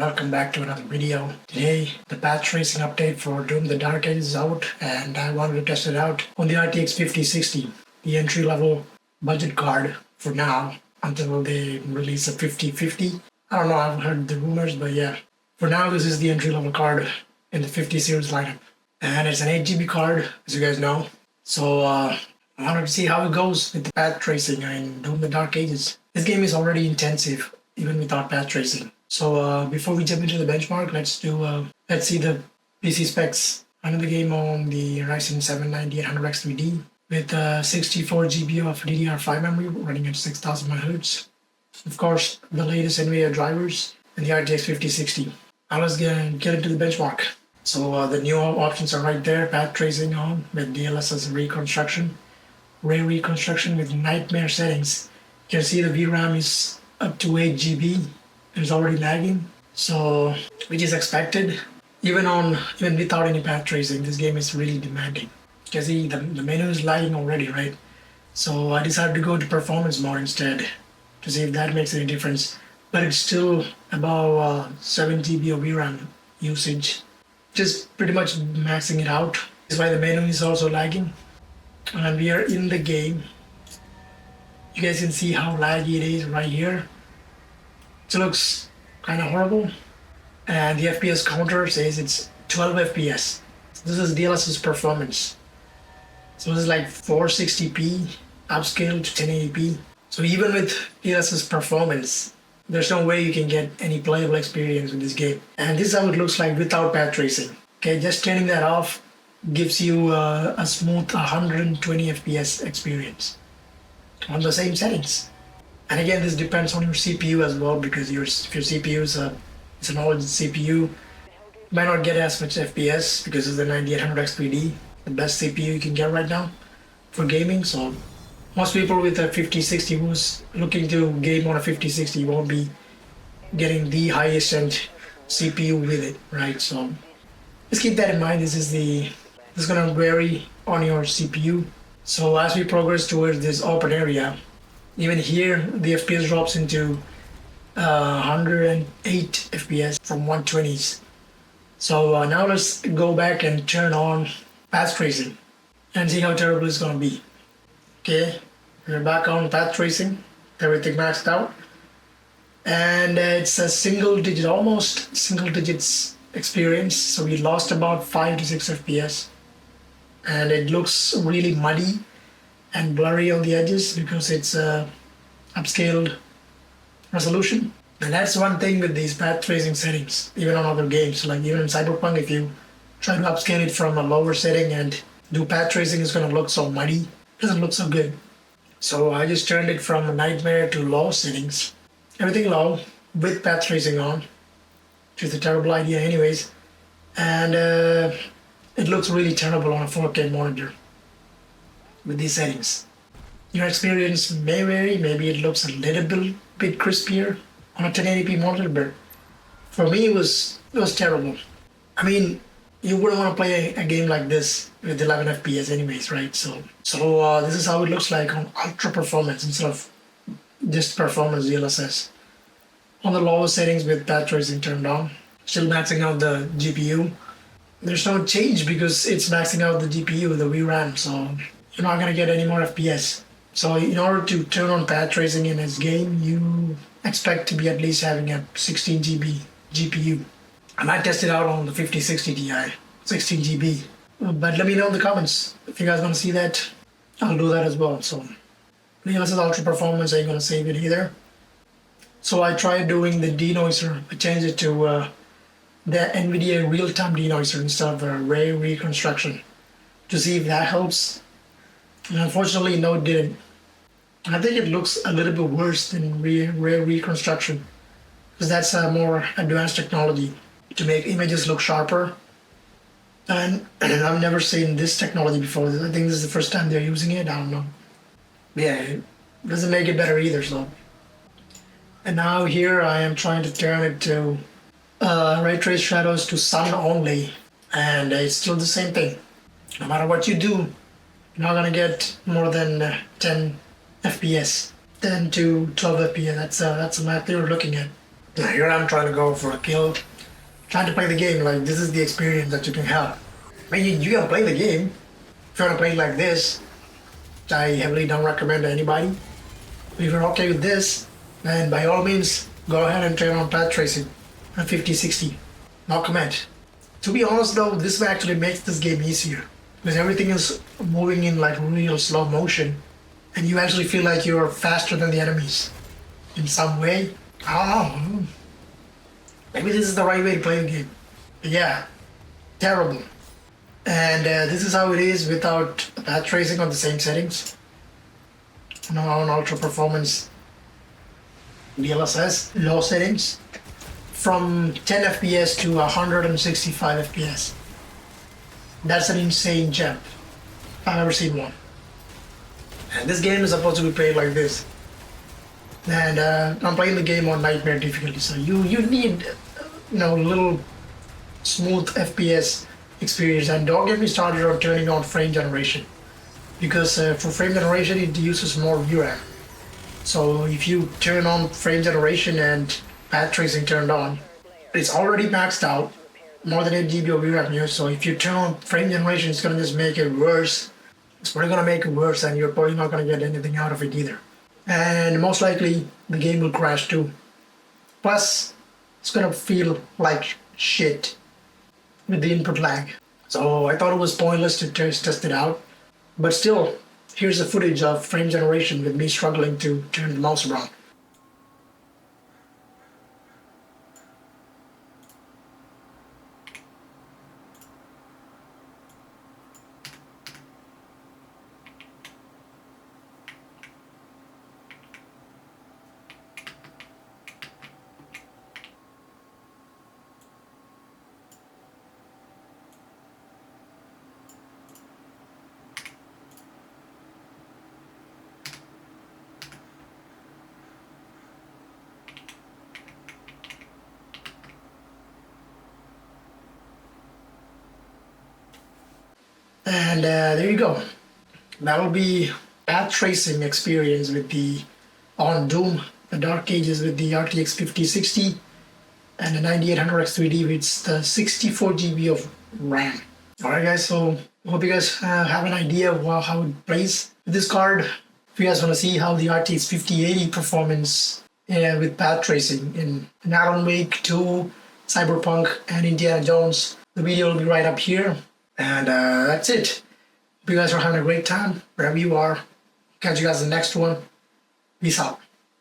welcome back to another video. Today, the path tracing update for Doom the Dark Ages is out, and I wanted to test it out on the RTX 5060, the entry-level budget card for now, until they release a 5050. I don't know, I've heard the rumors, but yeah. For now, this is the entry-level card in the 50 series lineup. And it's an 8GB card, as you guys know. So, I wanted to see how it goes with the path tracing in Doom the Dark Ages. This game is already intensive, even without path tracing. So before we jump into the benchmark, let's see the PC specs. I'm in the game on the Ryzen 7 9800X 3D with 64GB of DDR5 memory running at 6000 MHz. Of course, the latest NVIDIA drivers and the RTX 5060. Now let's get into the benchmark. So the new options are right there. Path tracing on with DLSS reconstruction, ray reconstruction with nightmare settings. You can see the VRAM is up to 8GB. It's already lagging, so which is expected. Even without any path tracing, this game is really demanding. You can see the menu is lagging already, right? So I decided to go to performance mode instead to see if that makes any difference. But it's still about 7GB of VRAM usage, just pretty much maxing it out. That's why the menu is also lagging. And we are in the game. You guys can see how laggy it is right here. It looks kind of horrible, and the FPS counter says it's 12 FPS. This is DLSS performance, so this is like 460p upscaled to 1080p. So even with DLSS performance, there's no way you can get any playable experience with this game. And this is how it looks like without path tracing. Okay, just turning that off gives you a smooth 120 FPS experience on the same settings. And again, this depends on your CPU as well, because if your CPU is it's an old CPU, you might not get as much FPS because it's the 9800X 3D, the best CPU you can get right now for gaming. So most people with a 5060 who's looking to game on a 5060 won't be getting the highest end CPU with it, right? So just keep that in mind. This is gonna vary on your CPU. So as we progress towards this open area, even here, the FPS drops into 108 FPS from 120s. So now let's go back and turn on path tracing and see how terrible it's going to be. Okay, we're back on path tracing, everything maxed out. And it's a almost single digits experience. So we lost about 5 to 6 FPS. And it looks really muddy and blurry on the edges because it's upscaled resolution. And that's one thing with these path tracing settings, even on other games. Like even in Cyberpunk, if you try to upscale it from a lower setting and do path tracing, it's going to look so muddy. It doesn't look so good. So I just turned it from nightmare to low settings. Everything low with path tracing on, which is a terrible idea anyways. And it looks really terrible on a 4K monitor with these settings. Your experience may vary. Maybe it looks a little bit crispier on a 1080p monitor, but for me it was terrible. I mean, you wouldn't want to play a game like this with 11 FPS anyways, right? So this is how it looks like on ultra performance instead of just performance DLSS. On the lowest settings with path tracing turned on, still maxing out the GPU. There's no change because it's maxing out the GPU, the VRAM, so you're not gonna get any more FPS. So in order to turn on path tracing in this game, you expect to be at least having a 16GB GPU. I might test it out on the 5060 Ti, 16GB. But let me know in the comments if you guys want to see that. I'll do that as well. So this is ultra performance. I ain't gonna save it either. So I tried doing the denoiser. I changed it to the NVIDIA real-time denoiser instead of a ray reconstruction to see if that helps. And unfortunately, no, it didn't. I think it looks a little bit worse than ray reconstruction because that's a more advanced technology to make images look sharper. And I've never seen this technology before. I think this is the first time they're using it. I don't know. But yeah, it doesn't make it better either. So, and now here I am trying to turn it to ray trace shadows to sun only, and it's still the same thing. No matter what you do, you're not gonna get more than 10 FPS, 10 to 12 FPS. That's the math they were looking at. Here I'm trying to go for a kill, trying to play the game. Like, this is the experience that you can have. I mean, you can play the game if you want to play it like this, which I heavily don't recommend to anybody. But if you're okay with this, then by all means, go ahead and turn on path tracing at 5060. No comment. To be honest though, this actually makes this game easier because everything is moving in like real slow motion and you actually feel like you're faster than the enemies in some way. I don't know. Maybe this is the right way to play the game. But yeah, terrible. And this is how it is without path tracing on the same settings. On ultra performance DLSS, low settings, from 10 FPS to 165 FPS. That's an insane jump. I've never seen one. And this game is supposed to be played like this. And I'm playing the game on nightmare difficulty, so you need little smooth FPS experience. And don't get me started on turning on frame generation, because for frame generation it uses more VRAM. So if you turn on frame generation and path tracing turned on, it's already maxed out, more than 8 GB of VRAM here. So if you turn on frame generation, it's gonna just make it worse. It's probably gonna make it worse, and you're probably not gonna get anything out of it either. And most likely the game will crash too. Plus, it's gonna feel like shit with the input lag. So I thought it was pointless to test it out. But still, here's the footage of frame generation with me struggling to turn the mouse around. And there you go. That'll be path tracing experience with the on Doom, the Dark Ages with the RTX 5060 and the 9800X 3D with the 64 GB of RAM. Alright guys, so hope you guys have an idea of how it plays with this card. If you guys want to see how the RTX 5080 performance with path tracing in Alan Wake 2, Cyberpunk, and Indiana Jones, the video will be right up here. And that's it. Hope you guys are having a great time wherever you are. Catch you guys in the next one. Peace out.